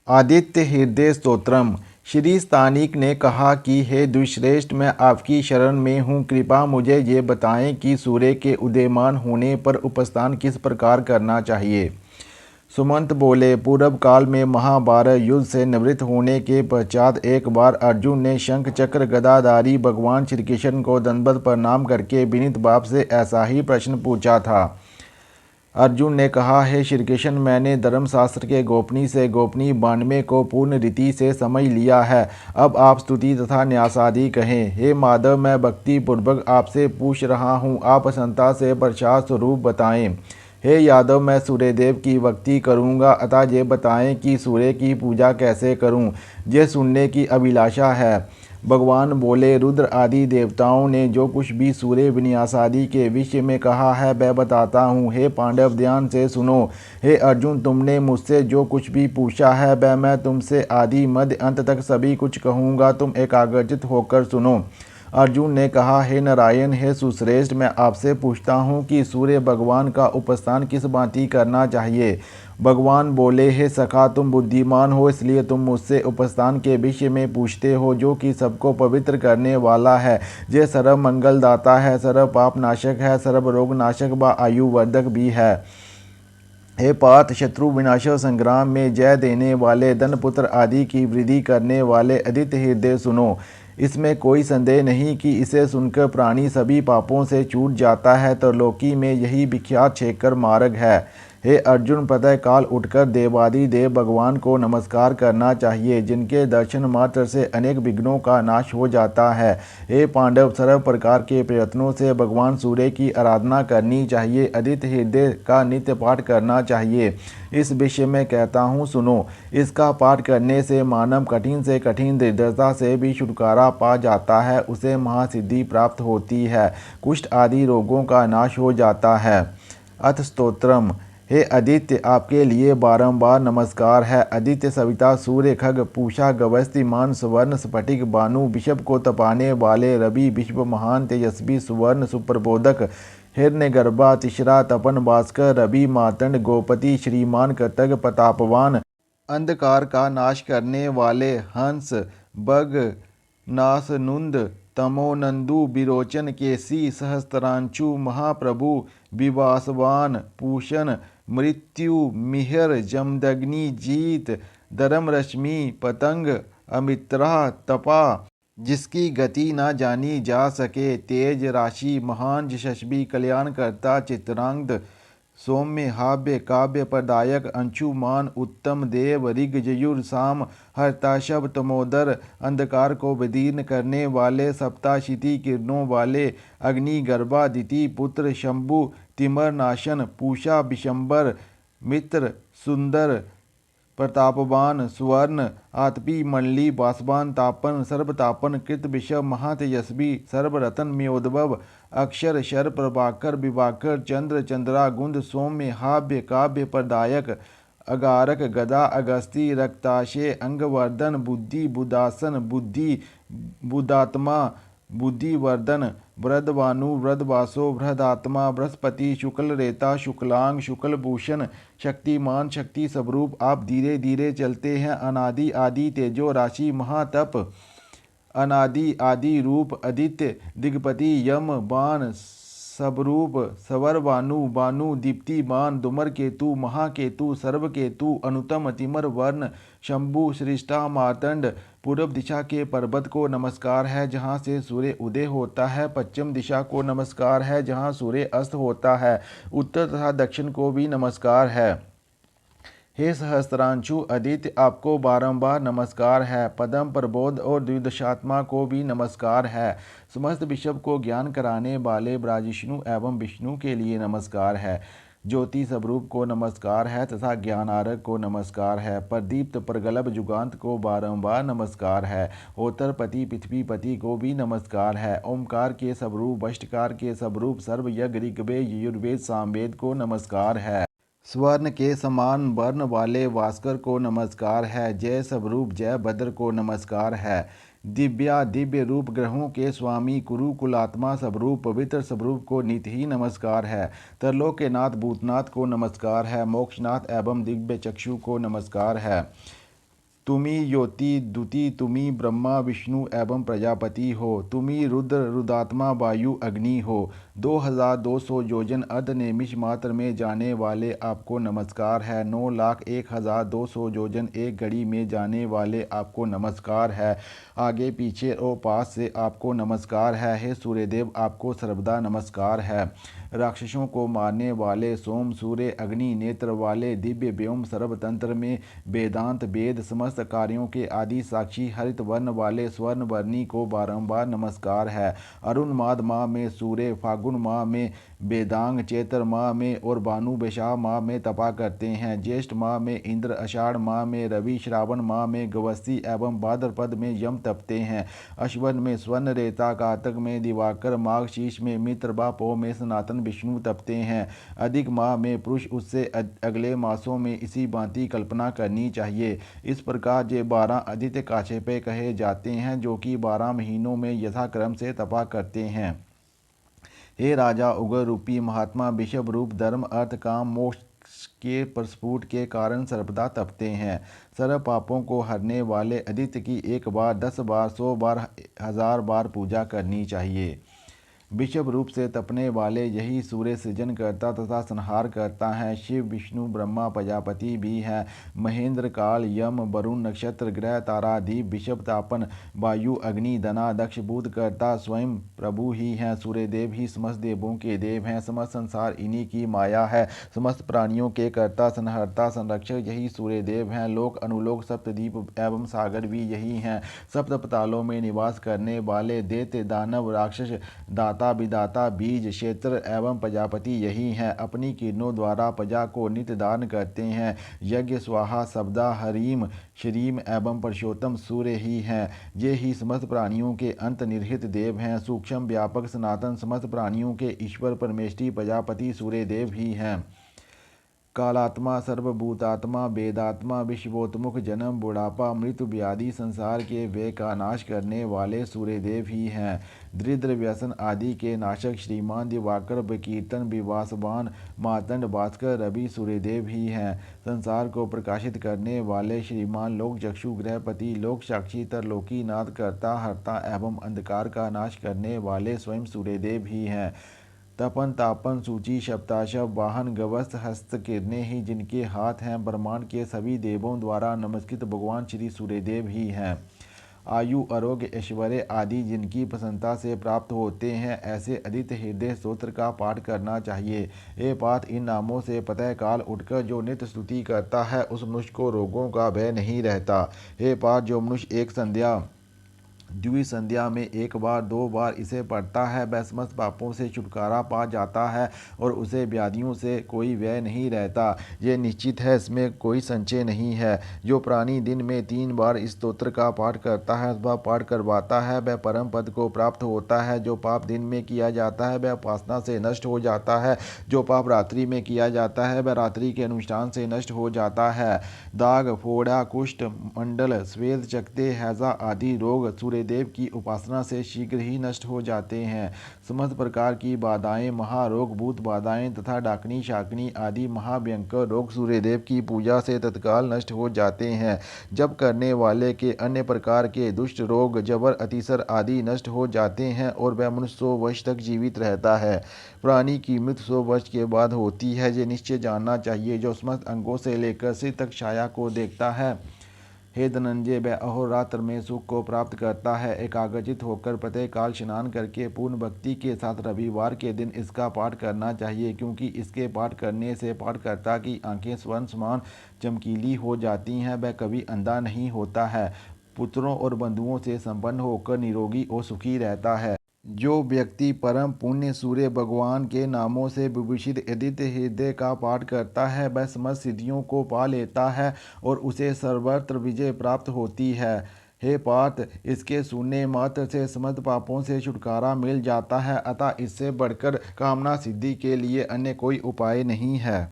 आदित्य हृदय स्तोत्रम। श्री स्थानिक ने कहा कि हे द्विश्रेष्ठ, मैं आपकी शरण में हूँ। कृपा मुझे ये बताएं कि सूर्य के उदीयमान होने पर उपस्थान किस प्रकार करना चाहिए। सुमंत बोले, पूर्व काल में महाभारत युद्ध से निवृत्त होने के पश्चात एक बार अर्जुन ने शंख चक्र गदाधारी भगवान श्री कृष्ण को दंडवत प्रणाम करके विनीत भाव से ऐसा ही प्रश्न पूछा था। अर्जुन ने कहा, हे श्री कृष्ण, मैंने धर्मशास्त्र के गोपनीय से गोपनीय 92 को पूर्ण रीति से समझ लिया है। अब आप स्तुति तथा न्यासादि कहें। हे माधव, मैं भक्ति पूर्वक आपसे पूछ रहा हूँ, आप प्रसन्नता से प्रसाद स्वरूप बताएं। हे यादव, मैं सूर्यदेव की भक्ति करूँगा, अतः ये बताएं कि सूर्य की पूजा कैसे करूँ। ये सुनने की अभिलाषा है। भगवान बोले, रुद्र आदि देवताओं ने जो कुछ भी सूर्य विन्यास आदि के विषय में कहा है वह बताता हूँ। हे पांडव, ध्यान से सुनो। हे अर्जुन, तुमने मुझसे जो कुछ भी पूछा है वह मैं तुमसे आदि मध्य अंत तक सभी कुछ कहूँगा। तुम एकाग्रचित होकर सुनो। अर्जुन ने कहा, हे नारायण, हे सुश्रेष्ठ, मैं आपसे पूछता हूँ कि सूर्य भगवान का उपस्थान किस भांति करना चाहिए। भगवान बोले, हे सखा, तुम बुद्धिमान हो, इसलिए तुम मुझसे उपस्थान के विषय में पूछते हो, जो कि सबको पवित्र करने वाला है। ये सर्व मंगलदाता है, सर्व पाप नाशक है, सर्व रोग नाशक व आयुवर्धक भी है। हे पार्थ, शत्रु विनाश संग्राम में जय देने वाले, धन पुत्र आदि की वृद्धि करने वाले आदित्य हृदय, सुनो। इसमें कोई संदेह नहीं कि इसे सुनकर प्राणी सभी पापों से छूट जाता है। तो लोकी में यही विख्यात शेखर मार्ग है। हे अर्जुन, प्रातः काल उठकर देवादि देव भगवान को नमस्कार करना चाहिए, जिनके दर्शन मात्र से अनेक विघ्नों का नाश हो जाता है। हे पांडव, सर्व प्रकार के प्रयत्नों से भगवान सूर्य की आराधना करनी चाहिए। आदित्य हृदय का नित्य पाठ करना चाहिए। इस विषय में कहता हूँ, सुनो। इसका पाठ करने से मानव कठिन से कठिन दरिद्रता से भी छुटकारा पा जाता है। उसे महासिद्धि प्राप्त होती है। कुष्ठ आदि रोगों का नाश हो जाता है। अथ स्तोत्रम। हे आदित्य, आपके लिए बारंबार नमस्कार है। आदित्य, सविता, सूर्य, खग, पूषा, गवस्ती, मान, सुवर्ण, स्फटिक, बानु, विषभ को तपाने वाले, रवि, विश्व, महान, तेजस्वी, सुवर्ण, सुप्रबोधक, हिरण्यगर्भा, तिसरा, तपन, भास्कर, रवि, मार्तंड, गोपति, श्रीमान, कृतज्ञ, प्रतापवान, अंधकार का नाश करने वाले, हंस, बग, नासनुंद, तमोनंदु, विरोचन, केसी, सहस्त्रांशु, महाप्रभु, विवासवान, पूषण, मृत्यु, मिहर, जमदग्नि, जीत, धर्मरश्मि, पतंग, अमित्रा, तपा, जिसकी गति न जानी जा सके, तेज राशि, महान, यशस्वी, कल्याणकर्ता, चित्रांगद, सौम्य, हाव्य, काव्य प्रदायक, अंशुमान, उत्तम, देव, ऋग, यजुर, साम, हर्ताशव, तमोदर, अंधकार को विदीर्ण करने वाले, सप्ताशीति किरणों वाले, अग्निगर्भा, दिति पुत्र, शंभु, तिमरनाशन, पूषा, विशंबर, मित्र, सुंदर, प्रतापवान, सुवर्ण, आतपी, मंडली, बासवान, तापन, सर्वतापन, कृत, विषव, महातेजस्वी, सर्वरतन, म्योद्भव, अक्षर, शर, प्रभाकर, विभाकर, चंद्र, चंद्रागुंद, सौम्य, हाव्य, काव्य प्रदायक, अगारक, गदा, अगस्ती, रक्ताशय, अंगवर्धन, बुद्धि, बुदासन, बुद्धि, बुदात्मा, बुद्धिवर्धन, वृद्धवानु, वृद्धवासो, वृद्धात्मा, बृहस्पति, शुक्ल रेता, शुक्लांग, शुक्लभूषण, शक्तिमान, शक्ति स्वरूप, आप धीरे धीरे चलते हैं। अनादि आदि तेजो राशि, महातप, अनादि आदि रूप, आदित्य, दिग्पति, यम, बाण, सबरूप, सवर, बानु, बानु, दीप्तिमान, धूमर केतु, महाकेतु, सर्वकेतु, अनुतम, तिमर वर्ण, शंभु, श्रेष्ठा, मार्तंड। पूर्व दिशा के पर्वत को नमस्कार है, जहाँ से सूर्य उदय होता है। पश्चिम दिशा को नमस्कार है, जहाँ सूर्य अस्त होता है। उत्तर तथा दक्षिण को भी नमस्कार है। हे सहस्त्रांशु आदित्य, आपको बारंबार नमस्कार है। पद्म, प्रबोध और द्विदशात्मा को भी नमस्कार है। समस्त विश्व को ज्ञान कराने वाले ब्रजविष्णु एवं विष्णु के लिए नमस्कार है। ज्योति स्वरूप को नमस्कार है तथा ज्ञानारक को नमस्कार है। प्रदीप्त, प्रगल्भ, जुगांत को बारंबार नमस्कार है। होतरपति, पृथ्वीपति को भी नमस्कार है। ओमकार के स्वरूप, अष्टकार के स्वरूप, सर्व यज्ञ, ऋग्वेद, यजुर्वेद, सामवेद को नमस्कार है। स्वर्ण के समान वर्ण वाले भास्कर को नमस्कार है। जय स्वरूप, जय भद्र को नमस्कार है। दिव्या दिव्य रूप, ग्रहों के स्वामी, कुरु कुलात्मा स्वरूप, पवित्र स्वरूप को नित्य ही नमस्कार है। तरलोक के नाथ भूतनाथ को नमस्कार है। मोक्षनाथ एवं दिव्य चक्षु को नमस्कार है। तुमी योति द्युति, तुमी ब्रह्मा विष्णु एवं प्रजापति हो, तुमी रुद्र रुद्रात्मा वायु अग्नि हो। 2200 योजन अर्धनिमिष मात्र में जाने वाले आपको नमस्कार है। 9,01,200 योजन एक घड़ी में जाने वाले आपको नमस्कार है। आगे पीछे और पास से आपको नमस्कार है। हे सूर्यदेव, आपको सर्वदा नमस्कार है। राक्षसों को मारने वाले, सोम सूर्य अग्नि नेत्र वाले, दिव्य व्योम सर्वतंत्र में वेदांत वेद समस्त कार्यों के आदि साक्षी हरित वर्ण वाले स्वर्ण वर्णी को बारंबार नमस्कार है। अरुण माद माह में सूर्य, फागुन माह में वेदांग, चैत्र माह में और भानु, वैशाख माह में तपा करते हैं। ज्येष्ठ माह में इंद्र, आषाढ़ माह में रवि, श्रावण माह में गवस्ती एवं भाद्रपद में यम तपते हैं। अश्वन में स्वर्ण रेता, कार्तिक में दिवाकर, माघ शीर्ष में मित्र, पौ में सनातन विष्णु तपते हैं। अधिक माह में पुरुष, उससे अगले मासों में इसी भांति कल्पना करनी चाहिए। इस प्रकार ये 12 आदित्य काश्यप कहे जाते हैं, जो कि 12 महीनों में यथाक्रम से तपा करते हैं। हे राजा, उग्र रूपी महात्मा विषभ रूप धर्म अर्थ काम मोक्ष के प्रस्फुट के कारण सर्वदा तपते हैं। सर्व पापों को हरने वाले आदित्य की 1 बार, 10 बार, 100 बार, 1000 बार पूजा करनी चाहिए। विषभ रूप से तपने वाले यही सूर्य सृजन करता तथा संहार करता है। शिव विष्णु ब्रह्मा प्रजापति भी है। महेंद्र काल यम वरुण नक्षत्र ग्रह तारादीप विषभ तापन वायु अग्नि धना दक्ष बुध करता स्वयं प्रभु ही हैं। सूर्यदेव ही समस्त देवों के देव हैं। समस्त संसार इन्हीं की माया है। समस्त प्राणियों के कर्ता संहर्ता संरक्षक यही सूर्यदेव हैं। लोक अनुलोक सप्तद्वीप एवं सागर भी यही हैं। सप्त पतालों में निवास करने वाले दैत्य दानव राक्षस दाता विदाता बीज क्षेत्र एवं प्रजापति यही हैं। अपनी किरणों द्वारा प्रजा को नित्य दान करते हैं। यज्ञ स्वाहा सबदा हरीम श्रीम एवं पुरुषोत्तम सूर्य ही हैं। ये ही समस्त प्राणियों के अंत निर्हित देव हैं। सूक्ष्म व्यापक सनातन समस्त प्राणियों के ईश्वर परमेष्ठी प्रजापति सूर्यदेव ही हैं। कालात्मा सर्वभूतात्मा वेदात्मा विश्वोत्मुख जन्म बुढ़ापा मृत्यु व्याधि संसार के व्यय का नाश करने वाले सूर्यदेव ही हैं। दरिद्र व्यसन आदि के नाशक श्रीमान दिवाकर विकीर्तन विवासवान मार्तंड भास्कर रवि सूर्यदेव ही हैं। संसार को प्रकाशित करने वाले श्रीमान लोक चक्षु गृहपति लोक साक्षी तरलोकी नाथ करता हरता एवं अंधकार का नाश करने वाले स्वयं सूर्यदेव ही हैं। तपन तापन सूची शब्दाशब वाहन गवस्त हस्त किरणें ही जिनके हाथ हैं। ब्रह्मांड के सभी देवों द्वारा नमस्कृत भगवान श्री सूर्यदेव ही हैं। आयु आरोग्य ऐश्वर्य आदि जिनकी प्रसन्नता से प्राप्त होते हैं, ऐसे आदित्य हृदय स्तोत्र का पाठ करना चाहिए। ये पाठ इन नामों से प्रातः काल उठकर जो नित्य स्तुति करता है, उस मनुष्य को रोगों का भय नहीं रहता। ये पाठ जो मनुष्य एक संध्या द्वि संध्या में 1 बार 2 बार इसे पढ़ता है, वह समस्त पापों से छुटकारा पा जाता है और उसे व्याधियों से कोई व्यय नहीं रहता। ये निश्चित है, इसमें कोई संशय नहीं है। जो प्राणी दिन में 3 बार इस स्तोत्र का पाठ करता है, वह पाठ करवाता है, वह परम पद को प्राप्त होता है। जो पाप दिन में किया जाता है, वह उपासना से नष्ट हो जाता है। जो पाप रात्रि में किया जाता है, वह रात्रि के अनुष्ठान से नष्ट हो जाता है। दाग फोड़ा कुष्ठ मंडल श्वेत चकते हैजा आदि रोग सूर्यदेव की उपासना से शीघ्र ही नष्ट हो जाते हैं। समस्त प्रकार की बाधाएं, महारोग, भूत बाधाएं तथा डाकनी शाकनी आदि महाभयंकर रोग सूर्यदेव की पूजा से तत्काल नष्ट हो जाते हैं। जब करने वाले के अन्य प्रकार के दुष्ट रोग, जबर, अतिसर आदि नष्ट हो जाते हैं और वह मनुष्य 100 वर्ष तक जीवित रहता है। प्राणी की मृत्यु 100 वर्ष के बाद होती है, ये निश्चय जानना चाहिए। जो समस्त अंगों से लेकर सिर तक छाया को देखता है, हे धनंजय, वह अहोरात्र में सुख को प्राप्त करता है। एकाग्रचित होकर प्रत्येक काल स्नान करके पूर्ण भक्ति के साथ रविवार के दिन इसका पाठ करना चाहिए, क्योंकि इसके पाठ करने से पाठकर्ता की आंखें स्वर्ण समान चमकीली हो जाती हैं। वह कभी अंधा नहीं होता है। पुत्रों और बंधुओं से संपन्न होकर निरोगी और सुखी रहता है। जो व्यक्ति परम पुण्य सूर्य भगवान के नामों से विभूषित आदित्य हृदय का पाठ करता है, वह समस्त सिद्धियों को पा लेता है और उसे सर्वत्र विजय प्राप्त होती है। हे पार्थ, इसके सुनने मात्र से समस्त पापों से छुटकारा मिल जाता है, अतः इससे बढ़कर कामना सिद्धि के लिए अन्य कोई उपाय नहीं है।